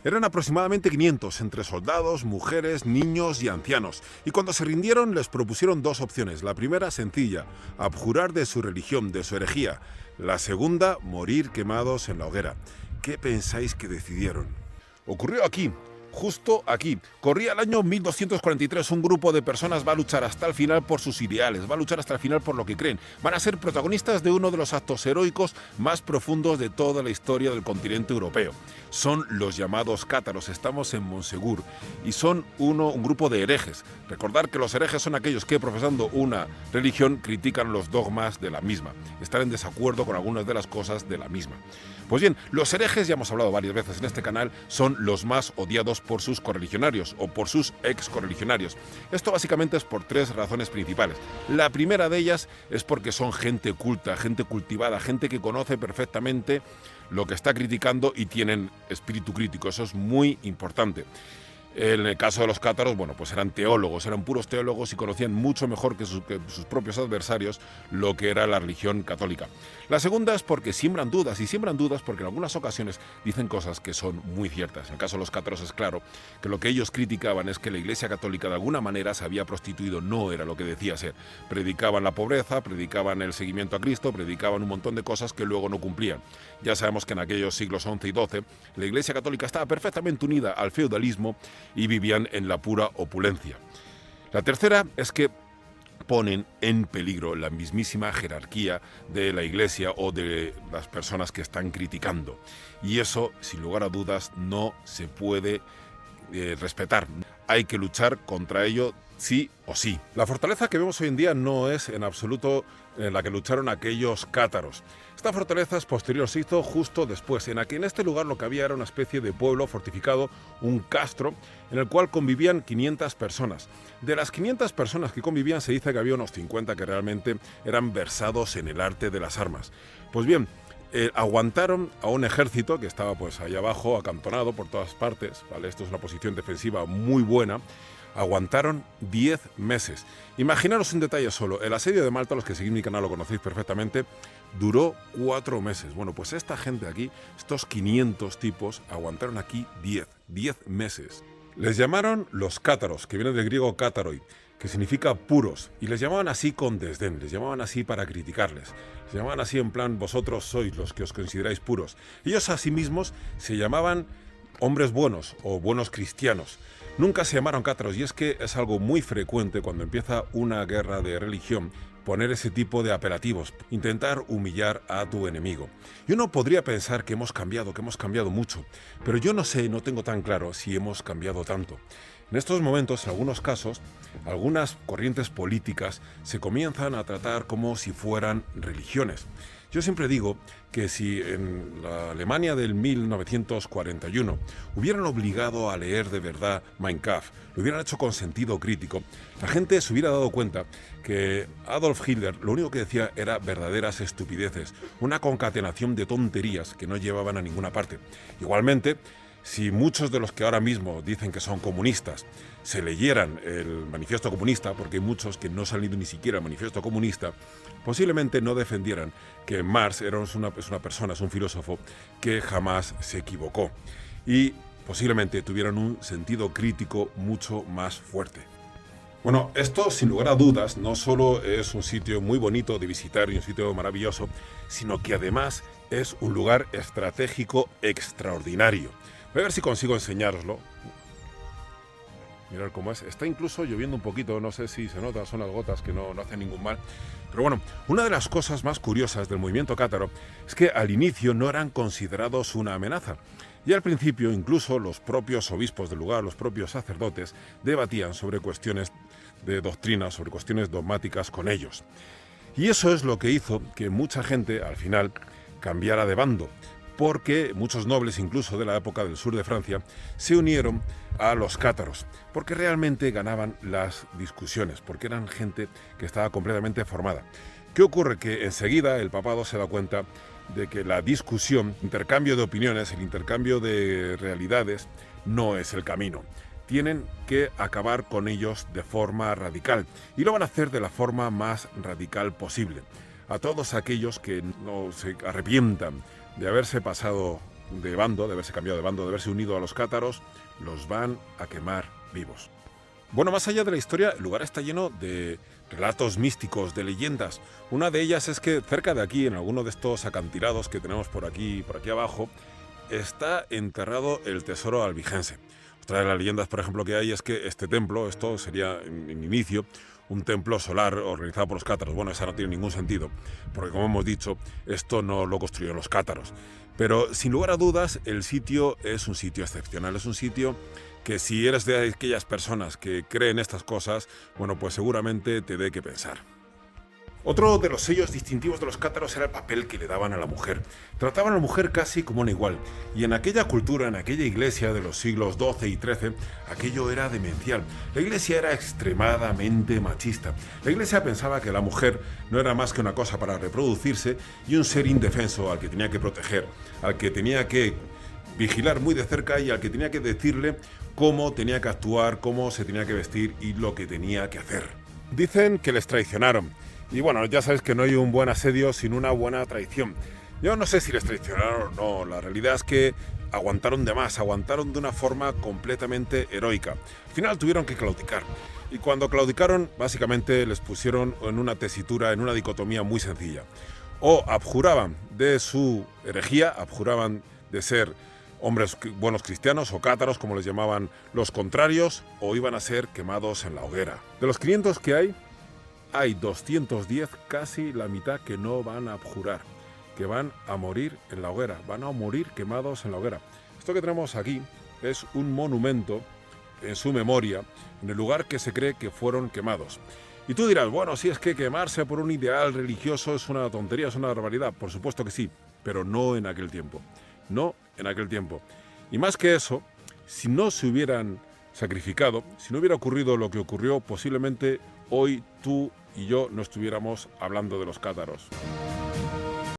Eran aproximadamente 500, entre soldados, mujeres, niños y ancianos. Y cuando se rindieron les propusieron dos opciones. La primera, sencilla, abjurar de su religión, de su herejía. La segunda, morir quemados en la hoguera. ¿Qué pensáis que decidieron? Ocurrió aquí. Justo aquí. Corría el año 1243. Un grupo de personas va a luchar hasta el final por sus ideales, va a luchar hasta el final por lo que creen. Van a ser protagonistas de uno de los actos heroicos más profundos de toda la historia del continente europeo. Son los llamados cátaros. Estamos en Montsegur y son un grupo de herejes. Recordar que los herejes son aquellos que, profesando una religión, critican los dogmas de la misma. Están en desacuerdo con algunas de las cosas de la misma. Pues bien, los herejes, ya hemos hablado varias veces en este canal, son los más odiados por sus correligionarios o por sus ex-correligionarios. Esto básicamente es por tres razones principales. La primera de ellas es porque son gente culta, gente cultivada, gente que conoce perfectamente lo que está criticando y tienen espíritu crítico. Eso es muy importante. En el caso de los cátaros, bueno, pues eran teólogos, eran puros teólogos y conocían mucho mejor que sus propios adversarios lo que era la religión católica. La segunda es porque siembran dudas, y siembran dudas porque en algunas ocasiones dicen cosas que son muy ciertas. En el caso de los cátaros es claro que lo que ellos criticaban es que la Iglesia católica de alguna manera se había prostituido, no era lo que decía ser. Predicaban la pobreza, predicaban el seguimiento a Cristo, predicaban un montón de cosas que luego no cumplían. Ya sabemos que en aquellos siglos XI y XII la Iglesia católica estaba perfectamente unida al feudalismo y vivían en la pura opulencia. La tercera es que ponen en peligro la mismísima jerarquía de la Iglesia o de las personas que están criticando. Y eso, sin lugar a dudas, no se puede respetar. Hay que luchar contra ello sí o sí. La fortaleza que vemos hoy en día no es en absoluto en la que lucharon aquellos cátaros. Esta fortaleza es posterior, se hizo justo después. En este lugar lo que había era una especie de pueblo fortificado, un castro, en el cual convivían 500 personas. De las 500 personas que convivían se dice que había unos 50 que realmente eran versados en el arte de las armas. Pues bien, aguantaron a un ejército que estaba pues allá abajo, acantonado por todas partes, ¿vale? Esto es una posición defensiva muy buena. Aguantaron 10 meses. Imaginaros un detalle solo. El asedio de Malta, los que seguís mi canal lo conocéis perfectamente, duró 4 meses. Bueno, pues esta gente aquí, estos 500 tipos, aguantaron aquí 10 meses. Les llamaron los cátaros, que viene del griego cátaroi, que significa puros, y les llamaban así con desdén, les llamaban así para criticarles, les llamaban así en plan, vosotros sois los que os consideráis puros. Ellos a sí mismos se llamaban hombres buenos o buenos cristianos. Nunca se llamaron cátaros, y es que es algo muy frecuente cuando empieza una guerra de religión poner ese tipo de apelativos, intentar humillar a tu enemigo. Y uno podría pensar que hemos cambiado mucho, pero yo no sé, no tengo tan claro si hemos cambiado tanto. En estos momentos, en algunos casos, algunas corrientes políticas se comienzan a tratar como si fueran religiones. Yo siempre digo que si en la Alemania del 1941 hubieran obligado a leer de verdad Mein Kampf, lo hubieran hecho con sentido crítico, la gente se hubiera dado cuenta que Adolf Hitler lo único que decía era verdaderas estupideces, una concatenación de tonterías que no llevaban a ninguna parte. Igualmente, si muchos de los que ahora mismo dicen que son comunistas se leyeran el manifiesto comunista, porque hay muchos que no se han leído ni siquiera el manifiesto comunista, posiblemente no defendieran que Marx era una persona, es un filósofo que jamás se equivocó, y posiblemente tuvieran un sentido crítico mucho más fuerte. Bueno, esto sin lugar a dudas no solo es un sitio muy bonito de visitar y un sitio maravilloso, sino que además es un lugar estratégico extraordinario. Voy a ver si consigo enseñároslo. Mirad cómo es. Está incluso lloviendo un poquito, no sé si se nota, son las gotas que no hacen ningún mal. Pero bueno, una de las cosas más curiosas del movimiento cátaro es que al inicio no eran considerados una amenaza. Y al principio incluso los propios obispos del lugar, los propios sacerdotes, debatían sobre cuestiones de doctrina, sobre cuestiones dogmáticas con ellos. Y eso es lo que hizo que mucha gente al final cambiara de bando, porque muchos nobles, incluso de la época del sur de Francia, se unieron a los cátaros, porque realmente ganaban las discusiones, porque eran gente que estaba completamente formada. ¿Qué ocurre? Que enseguida el papado se da cuenta de que la discusión, intercambio de opiniones, el intercambio de realidades, no es el camino. Tienen que acabar con ellos de forma radical, y lo van a hacer de la forma más radical posible. A todos aquellos que no se arrepientan de haberse pasado de bando, de haberse cambiado de bando, de haberse unido a los cátaros, los van a quemar vivos. Bueno, más allá de la historia, el lugar está lleno de relatos místicos, de leyendas. Una de ellas es que cerca de aquí, en alguno de estos acantilados que tenemos por aquí abajo, está enterrado el tesoro albigense. Otra de las leyendas, por ejemplo, que hay es que este templo, esto sería en inicio un templo solar organizado por los cátaros. Bueno, eso no tiene ningún sentido, porque como hemos dicho, esto no lo construyeron los cátaros. Pero sin lugar a dudas, el sitio es un sitio excepcional, es un sitio que si eres de aquellas personas que creen estas cosas, bueno, pues seguramente te dé que pensar. Otro de los sellos distintivos de los cátaros era el papel que le daban a la mujer. Trataban a la mujer casi como una igual, y en aquella cultura, en aquella iglesia de los siglos XII y XIII, aquello era demencial. La iglesia era extremadamente machista. La iglesia pensaba que la mujer no era más que una cosa para reproducirse y un ser indefenso al que tenía que proteger, al que tenía que vigilar muy de cerca y al que tenía que decirle cómo tenía que actuar, cómo se tenía que vestir y lo que tenía que hacer. Dicen que les traicionaron. Y bueno, ya sabes que no hay un buen asedio sin una buena traición. Yo no sé si les traicionaron o no, la realidad es que aguantaron de más, aguantaron de una forma completamente heroica. Al final tuvieron que claudicar. Y cuando claudicaron, básicamente les pusieron en una tesitura, en una dicotomía muy sencilla. O abjuraban de su herejía, abjuraban de ser hombres buenos cristianos o cátaros, como les llamaban los contrarios, o iban a ser quemados en la hoguera. De los 500 que hay 210, casi la mitad, que no van a abjurar, que van a morir en la hoguera, van a morir quemados en la hoguera. Esto que tenemos aquí es un monumento en su memoria, en el lugar que se cree que fueron quemados. Y tú dirás, bueno, si es que quemarse por un ideal religioso es una tontería, es una barbaridad. Por supuesto que sí, pero no en aquel tiempo. No en aquel tiempo. Y más que eso, si no se hubieran sacrificado, si no hubiera ocurrido lo que ocurrió, posiblemente hoy tú y yo no estuviéramos hablando de los cátaros.